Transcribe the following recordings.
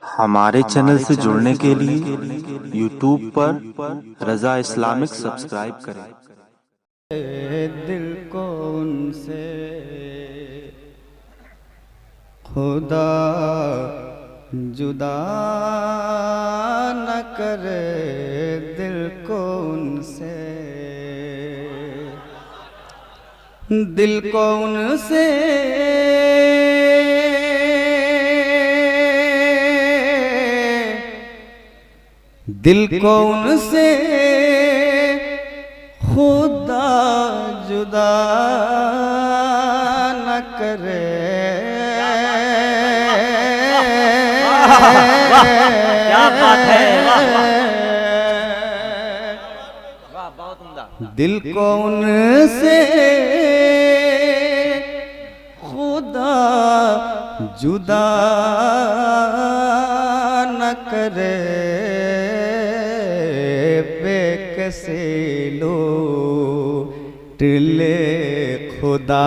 हमारे चैनल से जुड़ने के लिए YouTube पर रज़ा इस्लामिक सब्सक्राइब करें। दिल को उनसे खुदा जुदा न करे, दिल को उनसे, दिल को उनसे दिल को उनसे खुदा जुदा न करे। क्या बात है, वाह बहुत उम्दा। दिल को उनसे खुदा जुदा न करे, बेकसे लूट ले खुदा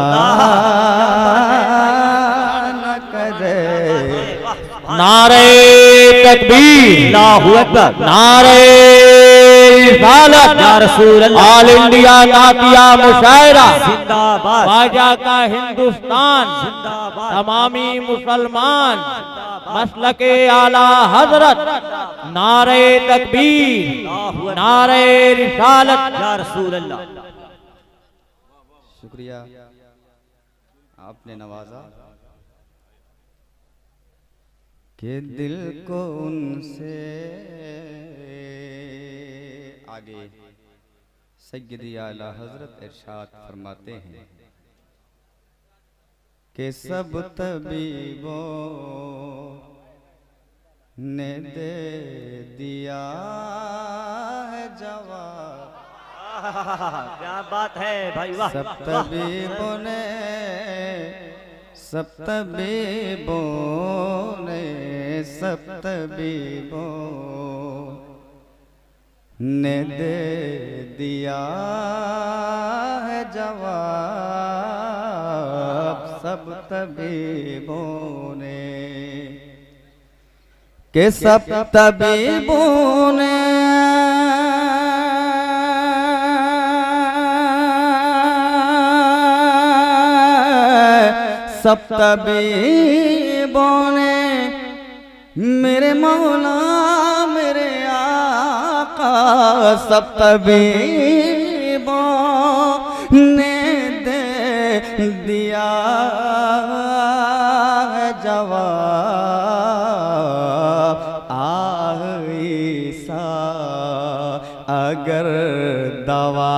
न करे। नारे तकबीर, अल्लाहू अकबर, नारे रिसालत, या रसूल अल्लाह, ऑल इंडिया नातिया मुशायरा जिंदाबाद, ख्वाजा का हिंदुस्तान जिंदाबाद, तमामी मुसलमान मसलके आला हजरत, नारे तकबीर, नारे रिसालत, या रसूल अल्लाह। शुक्रिया, आपने नवाजा कि दिल को उनसे। आगे सैयदी आला हजरत इरशाद फरमाते हैं कि सब तबीबों ने दे दिया है जवाब। क्या बात है भाई, वाह। सब तबीबों ने, सब तबीबों ने, सब तबीबों ने दे दिया है जवाब। सब तबीबों ने, के सब तबीबों ने सब तबीबों ने मेरे मौला मेरे आका, सब तबीबों ने दे दिया है जवाब। ईसा अगर दवा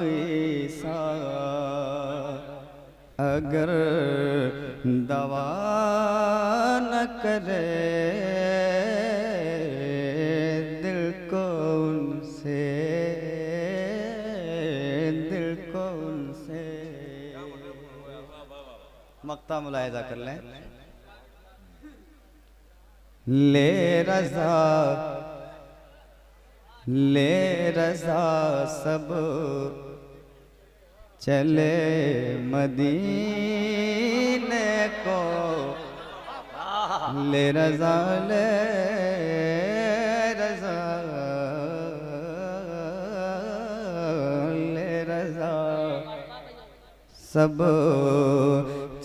ईसा अगर दवा न करे, दिल को उनसे, दिल को उनसे। मक्ता मुलाहिजा कर लें। ले रज़ा, ले रज़ा सब चले मदीने को। ले रज़ा, ले रज़ा, ले रज़ा सब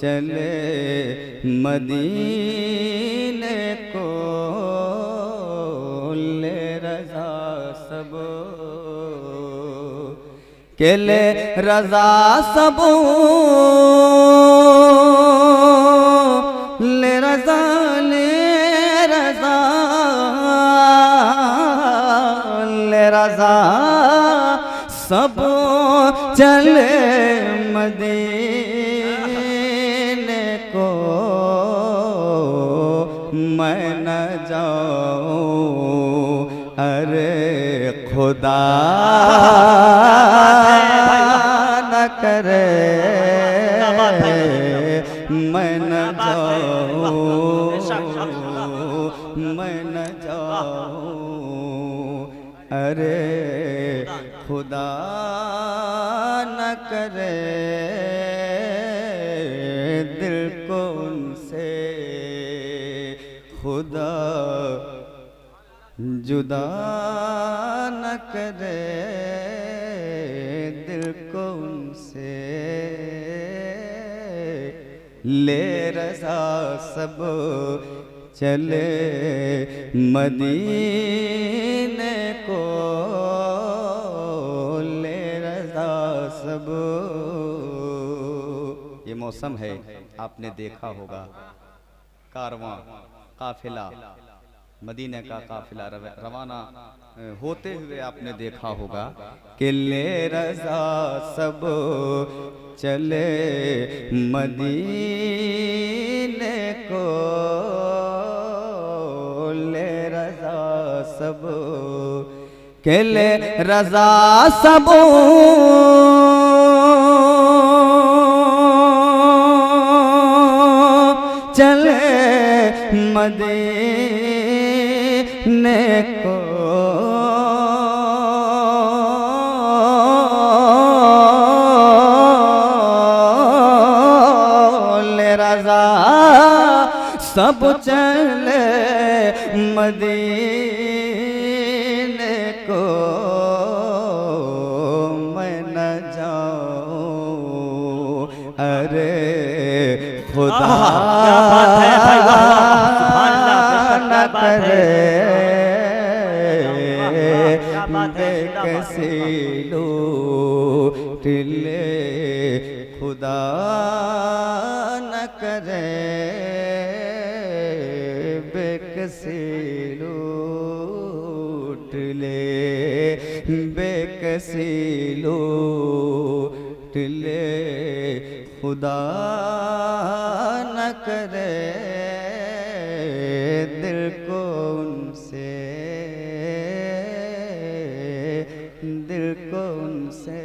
चले मदीने को। ले रज़ा सब के ले रज़ा सब, ले रज़ा, ले रज़ा, ले रज़ा सब चले मदीने को। मैं न जाऊं अरे खुदा न करे, मैं न जाऊं, मैं न जाऊं अरे खुदा न करे दिल को उनसे खुदा जुदा न करे दिल को उनसे ले रज़ा सब चले मदीने को ले रज़ा सब। ये मौसम है, आपने देखा होगा कारवां काफिला मदीने का काफिला रवाना होते हुए आपने देखा होगा कि ले रज़ा सब चले मदीने को ले रज़ा सब के ले रज़ा सब चले मदीने को ले रज़ा सब चले मदीने को मैं न जाऊं अरे खुदा क्या बात है भाई, वाह वाह, सुभान अल्लाह, न करे क्या बात है, कैसी लूट ले खुदा न करे बेकसी लूट ले बेकसी लूट ले खुदा न करे दिल को उनसे दिल को उनसे